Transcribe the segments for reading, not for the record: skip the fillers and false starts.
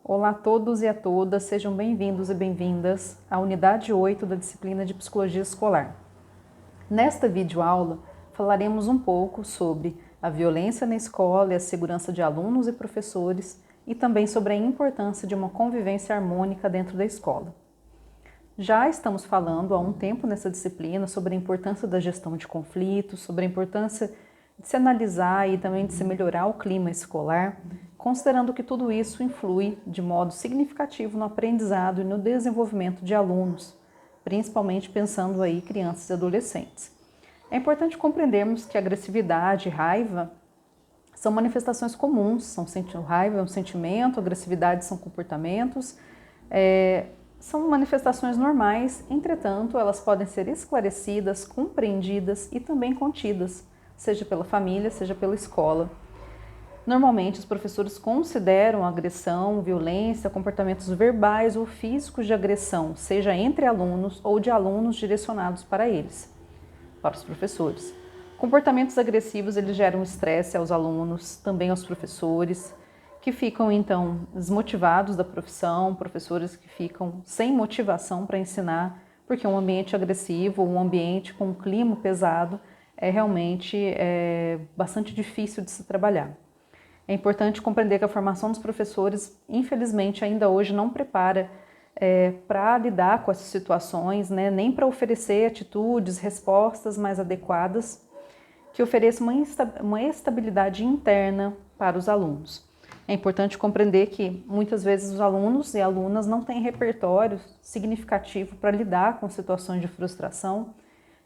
Olá a todos e a todas, sejam bem-vindos e bem-vindas à unidade 8 da disciplina de Psicologia Escolar. Nesta videoaula, falaremos um pouco sobre a violência na escola e a segurança de alunos e professores e também sobre a importância de uma convivência harmônica dentro da escola. Já estamos falando há um tempo nessa disciplina sobre a importância da gestão de conflitos, sobre a importância de se analisar e também de se melhorar o clima escolar, considerando que tudo isso influi de modo significativo no aprendizado e no desenvolvimento de alunos, principalmente pensando aí crianças e adolescentes. É importante compreendermos que agressividade e raiva são manifestações comuns, raiva é um sentimento, agressividade são comportamentos, são manifestações normais, entretanto, elas podem ser esclarecidas, compreendidas e também contidas, seja pela família, seja pela escola. Normalmente, os professores consideram agressão, violência, comportamentos verbais ou físicos de agressão, seja entre alunos ou de alunos direcionados para eles, para os professores. Comportamentos agressivos, eles geram estresse aos alunos, também aos professores, que ficam, então, desmotivados da profissão, professores que ficam sem motivação para ensinar, porque um ambiente agressivo, um ambiente com um clima pesado, é realmente bastante difícil de se trabalhar. É importante compreender que a formação dos professores, infelizmente, ainda hoje não prepara para lidar com essas situações, né? Nem para oferecer atitudes, respostas mais adequadas, que ofereçam uma estabilidade interna para os alunos. É importante compreender que muitas vezes os alunos e alunas não têm repertório significativo para lidar com situações de frustração,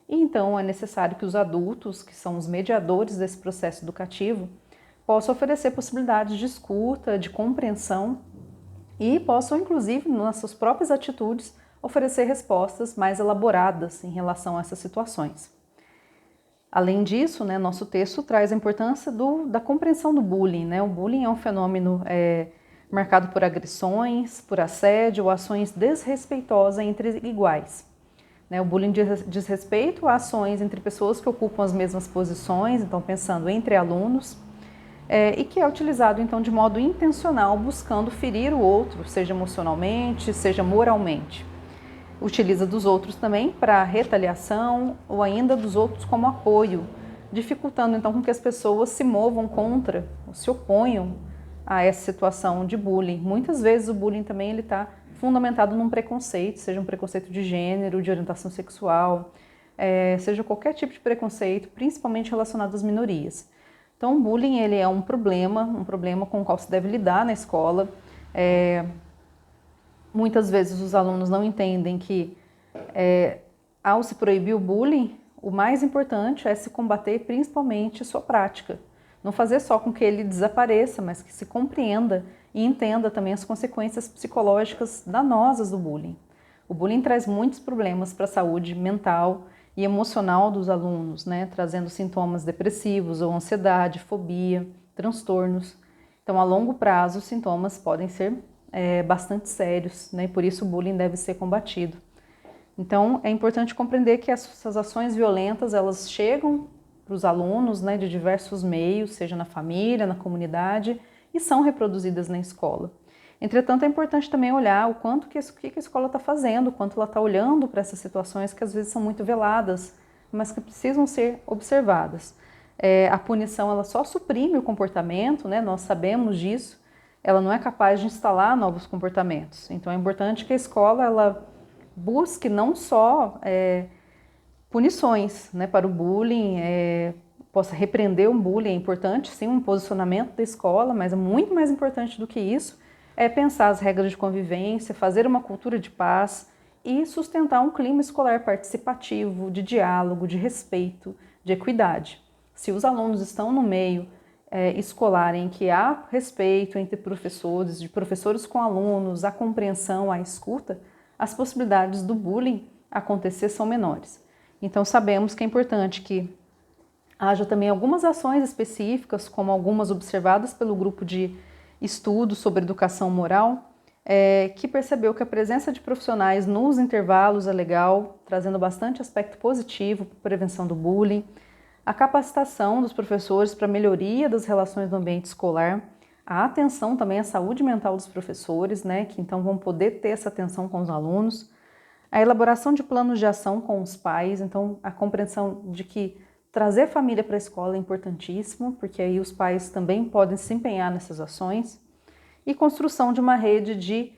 e então é necessário que os adultos, que são os mediadores desse processo educativo, possam oferecer possibilidades de escuta, de compreensão e possam, inclusive, nas suas próprias atitudes, oferecer respostas mais elaboradas em relação a essas situações. Além disso, nosso texto traz a importância da compreensão do bullying. O bullying é um fenômeno marcado por agressões, por assédio ou ações desrespeitosas entre iguais. O bullying diz respeito a ações entre pessoas que ocupam as mesmas posições, então pensando entre alunos, e que é utilizado então de modo intencional, buscando ferir o outro, seja emocionalmente, seja moralmente. Utiliza dos outros também para retaliação ou ainda dos outros como apoio, dificultando então com que as pessoas se movam contra, ou se oponham a essa situação de bullying. Muitas vezes o bullying também está fundamentado num preconceito, seja um preconceito de gênero, de orientação sexual, seja qualquer tipo de preconceito, principalmente relacionado às minorias. Então o bullying ele é um problema com o qual se deve lidar na escola. Muitas vezes os alunos não entendem que, ao se proibir o bullying, o mais importante é se combater principalmente sua prática. Não fazer só com que ele desapareça, mas que se compreenda e entenda também as consequências psicológicas danosas do bullying. O bullying traz muitos problemas para a saúde mental e emocional dos alunos, trazendo sintomas depressivos ou ansiedade, fobia, transtornos. Então, a longo prazo, os sintomas podem ser bastante sérios, e por isso o bullying deve ser combatido. Então, é importante compreender que essas ações violentas, elas chegam para os alunos, de diversos meios, seja na família, na comunidade, e são reproduzidas na escola. Entretanto, é importante também olhar o quanto que a escola está fazendo, o quanto ela está olhando para essas situações que às vezes são muito veladas, mas que precisam ser observadas. A punição, ela só suprime o comportamento, nós sabemos disso, ela não é capaz de instalar novos comportamentos. Então é importante que a escola ela busque não só punições para o bullying, possa repreender o bullying, é importante sim um posicionamento da escola, mas é muito mais importante do que isso, é pensar as regras de convivência, fazer uma cultura de paz e sustentar um clima escolar participativo, de diálogo, de respeito, de equidade. Se os alunos estão no meio escolar em que há respeito entre professores, de professores com alunos, a compreensão, a escuta, as possibilidades do bullying acontecer são menores. Então sabemos que é importante que haja também algumas ações específicas, como algumas observadas pelo grupo de estudo sobre educação moral, que percebeu que a presença de profissionais nos intervalos é legal, trazendo bastante aspecto positivo para a prevenção do bullying, a capacitação dos professores para a melhoria das relações no ambiente escolar, a atenção também à saúde mental dos professores, né, que então vão poder ter essa atenção com os alunos, a elaboração de planos de ação com os pais, então a compreensão de que trazer a família para a escola é importantíssimo, porque aí os pais também podem se empenhar nessas ações, e construção de uma rede de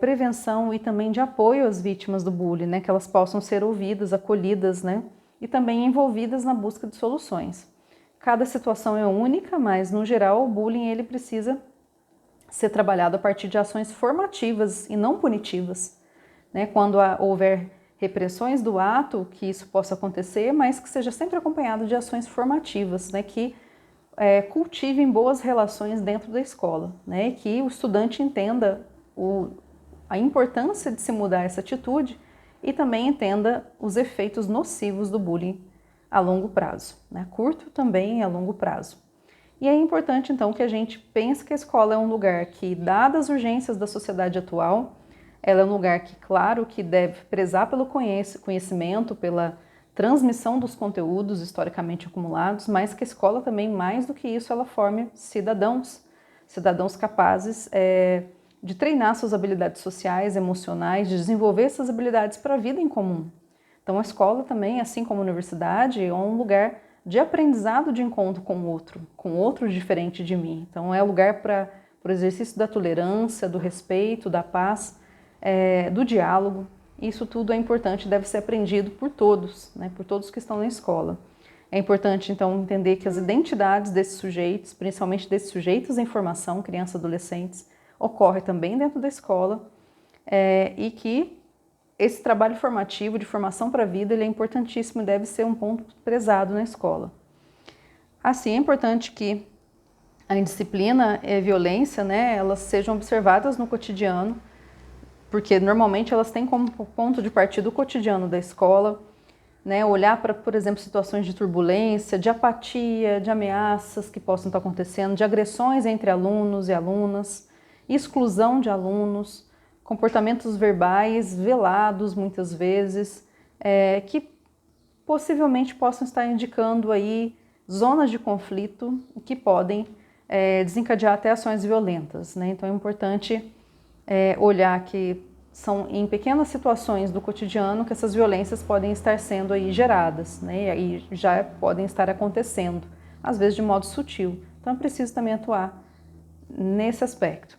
prevenção e também de apoio às vítimas do bullying, né, que elas possam ser ouvidas, acolhidas, né, e também envolvidas na busca de soluções. Cada situação é única, mas no geral o bullying ele precisa ser trabalhado a partir de ações formativas e não punitivas, né, quando houver repressões do ato, que isso possa acontecer, mas que seja sempre acompanhado de ações formativas, né, que cultivem boas relações dentro da escola, né, que o estudante entenda a importância de se mudar essa atitude e também entenda os efeitos nocivos do bullying a longo prazo, né, curto também e a longo prazo. E é importante então que a gente pense que a escola é um lugar que, dadas as urgências da sociedade atual, ela é um lugar que, claro, que deve prezar pelo conhecimento, pela transmissão dos conteúdos historicamente acumulados, mas que a escola também, mais do que isso, ela forme cidadãos capazes de treinar suas habilidades sociais, emocionais, de desenvolver essas habilidades para a vida em comum. Então a escola também, assim como a universidade, é um lugar de aprendizado de encontro com outro diferente de mim. Então é um lugar para o exercício da tolerância, do respeito, da paz, do diálogo. Isso tudo é importante, deve ser aprendido por todos, né, por todos que estão na escola. É importante, então, entender que as identidades desses sujeitos, principalmente desses sujeitos em formação, crianças e adolescentes, ocorrem também dentro da escola e que esse trabalho formativo, de formação para a vida, ele é importantíssimo e deve ser um ponto prezado na escola. Assim, é importante que a indisciplina e a violência, né, elas sejam observadas no cotidiano, porque normalmente elas têm como ponto de partida o cotidiano da escola, né, olhar para, por exemplo, situações de turbulência, de apatia, de ameaças que possam estar acontecendo, de agressões entre alunos e alunas, exclusão de alunos, comportamentos verbais velados muitas vezes, que possivelmente possam estar indicando aí zonas de conflito que podem desencadear até ações violentas, né? Então é importante olhar que são em pequenas situações do cotidiano que essas violências podem estar sendo aí geradas, né? E já podem estar acontecendo, às vezes de modo sutil. Então é preciso também atuar nesse aspecto.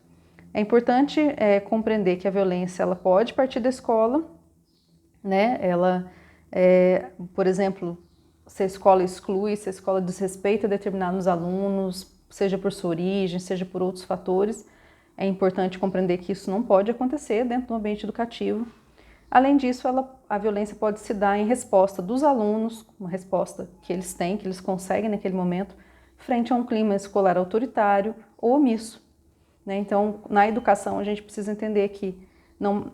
É importante compreender que a violência ela pode partir da escola, né? Ela, por exemplo, se a escola exclui, se a escola desrespeita determinados alunos, seja por sua origem, seja por outros fatores, é importante compreender que isso não pode acontecer dentro do ambiente educativo. Além disso, a violência pode se dar em resposta dos alunos, uma resposta que eles têm, que eles conseguem naquele momento, frente a um clima escolar autoritário ou omisso, né? Então, na educação, a gente precisa entender que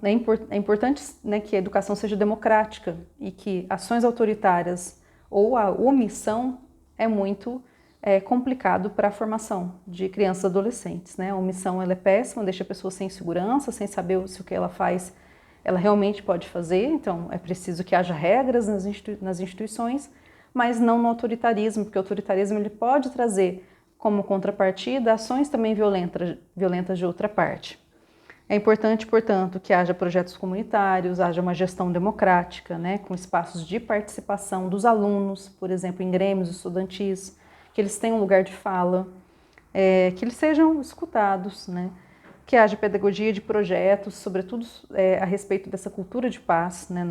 é importante, né, que a educação seja democrática e que ações autoritárias ou a omissão é muito complicado para a formação de crianças e adolescentes, né? A omissão ela é péssima, deixa a pessoa sem segurança, sem saber se o que ela faz ela realmente pode fazer. Então é preciso que haja regras nas instituições, mas não no autoritarismo, porque o autoritarismo ele pode trazer como contrapartida ações também violentas de outra parte. É importante, portanto, que haja projetos comunitários, haja uma gestão democrática, né, com espaços de participação dos alunos, por exemplo, em grêmios estudantis, que eles tenham um lugar de fala, que eles sejam escutados, né, que haja pedagogia de projetos, sobretudo a respeito dessa cultura de paz, né,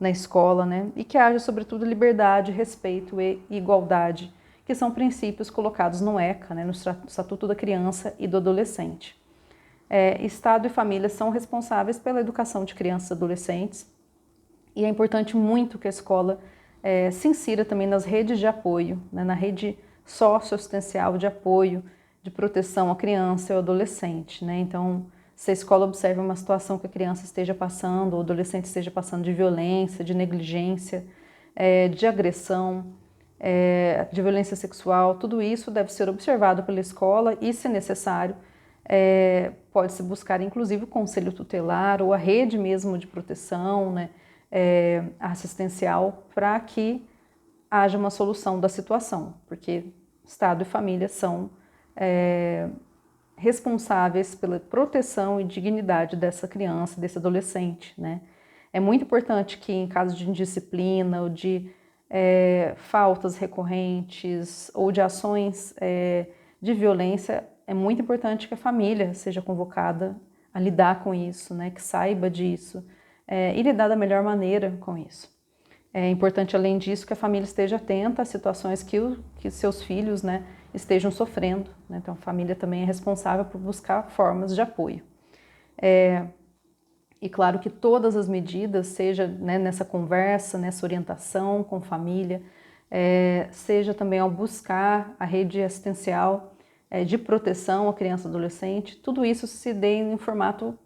na escola, né, e que haja, sobretudo, liberdade, respeito e igualdade, que são princípios colocados no ECA, né, no Estatuto da Criança e do Adolescente. Estado e família são responsáveis pela educação de crianças e adolescentes e é importante muito que a escola se insira também nas redes de apoio, né, na rede socioassistencial de apoio, de proteção à criança e ao adolescente, né? Então, se a escola observa uma situação que a criança esteja passando, ou o adolescente esteja passando de violência, de negligência, de agressão, de violência sexual, tudo isso deve ser observado pela escola e, se necessário, pode-se buscar inclusive o conselho tutelar ou a rede mesmo de proteção, né, assistencial, para que haja uma solução da situação, porque Estado e família são responsáveis pela proteção e dignidade dessa criança, desse adolescente, né? É muito importante que em caso de indisciplina ou de faltas recorrentes ou de ações de violência, é muito importante que a família seja convocada a lidar com isso, né? Que saiba disso e lidar da melhor maneira com isso. É importante, além disso, que a família esteja atenta às situações que seus filhos, né, estejam sofrendo, né? Então, a família também é responsável por buscar formas de apoio. E claro que todas as medidas, seja, né, nessa conversa, nessa orientação com família, seja também ao buscar a rede assistencial de proteção à criança e adolescente, tudo isso se dê em formato,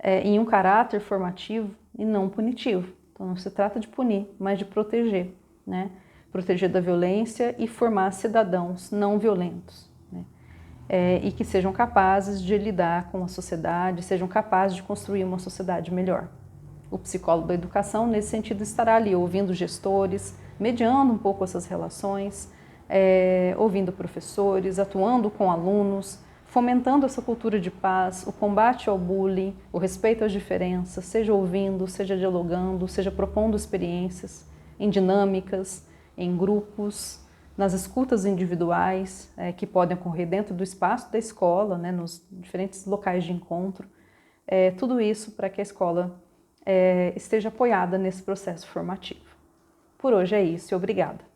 em um caráter formativo e não punitivo. Então não se trata de punir, mas de proteger, né? Proteger da violência e formar cidadãos não violentos, né? E que sejam capazes de lidar com a sociedade, sejam capazes de construir uma sociedade melhor. O psicólogo da educação, nesse sentido, estará ali ouvindo gestores, mediando um pouco essas relações, ouvindo professores, atuando com alunos, fomentando essa cultura de paz, o combate ao bullying, o respeito às diferenças, seja ouvindo, seja dialogando, seja propondo experiências em dinâmicas, em grupos, nas escutas individuais que podem ocorrer dentro do espaço da escola, né, nos diferentes locais de encontro. Tudo isso para que a escola esteja apoiada nesse processo formativo. Por hoje é isso e obrigada.